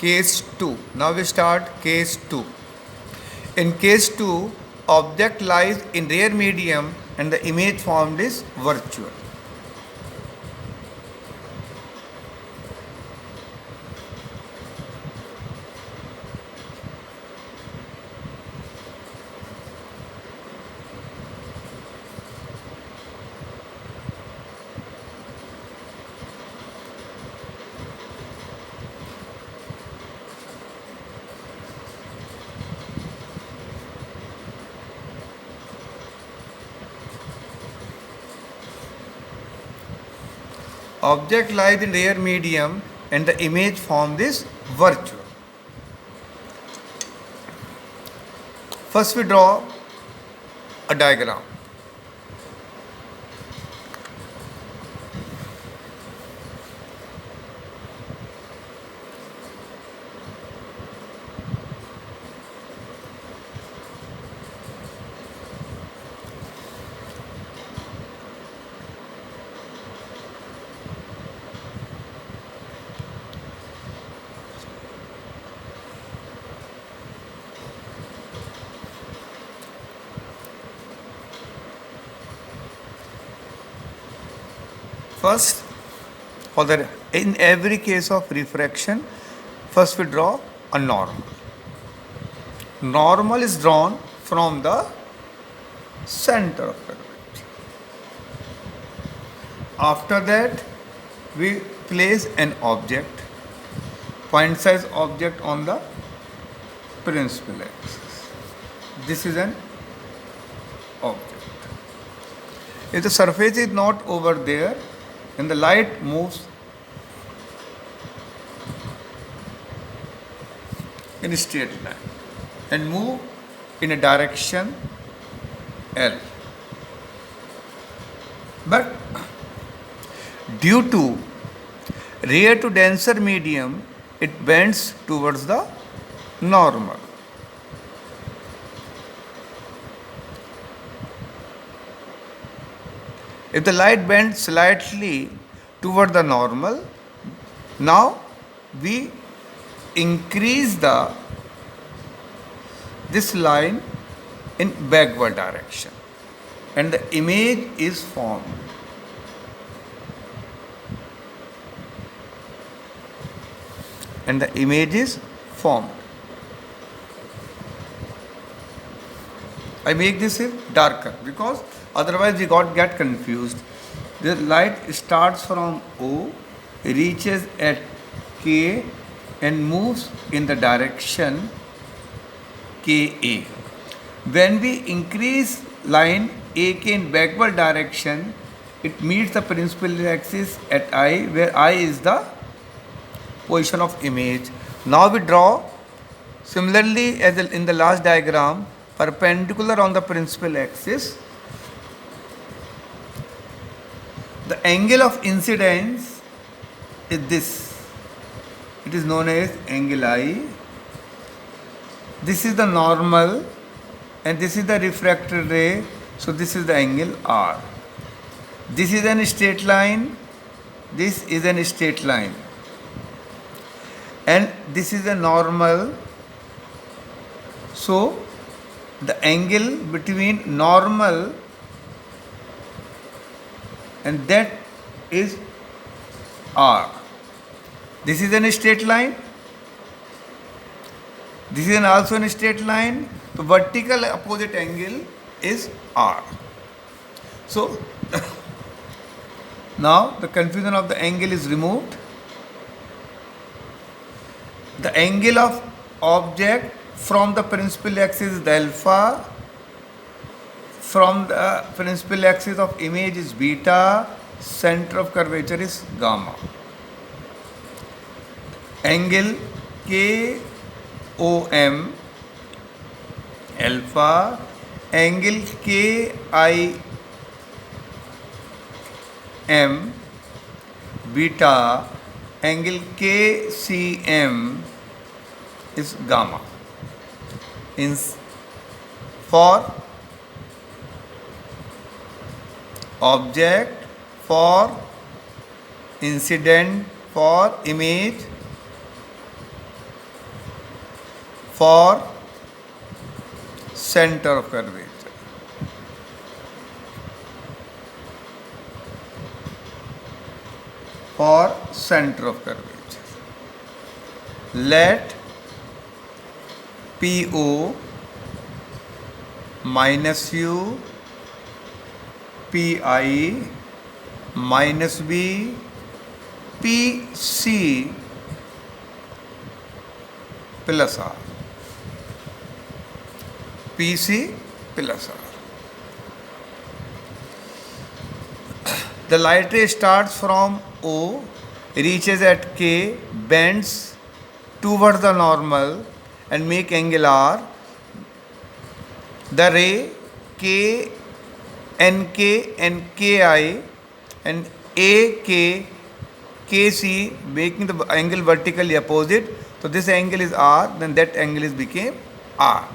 Case 2. Now we start case 2. In case 2, object lies in real medium and the image formed is virtual. Object lies in real medium and the image formed is virtual. First we draw a diagram. First, in every case of refraction, first we draw a normal. Normal is drawn from the center of curvature. After that, we place an object, point size object on the principal axis. This is an object. If the surface is not over there, then the light moves in a straight line and move in a direction L. But due to rare to denser medium, it bends towards the normal. If the light bends slightly toward the normal, now we increase this line in backward direction and the image is formed. And the image is formed. I make this darker because otherwise we get confused. The light starts from O, reaches at K and moves in the direction KA. When we increase line AK in backward direction, it meets the principal axis at I, where I is the position of image. Now we draw similarly as in the last diagram, perpendicular on the principal axis. The angle of incidence is this. It is known as angle I. This is the normal and this is the refracted ray. So this is the angle R. This is a straight line. This is a straight line. And this is a normal. So the angle between normal and that is R. This is a straight line. This is also a straight line. The vertical opposite angle is R. So now the confusion of the angle is removed. The angle of object from the principal axis is the alpha. From the principal axis of image is beta. Center of curvature is gamma. Angle KOM alpha. Angle KIM beta. Angle KCM is gamma. For object, for incident, for image, for center of curvature. For center of curvature. Let PO minus U PI minus B PC plus R. PC plus R. The light ray starts from O, reaches at K, bends towards the normal and make angle R. The ray K, NK and KI and AK, KC making the angle vertically opposite. So this angle is R, then that angle is became R.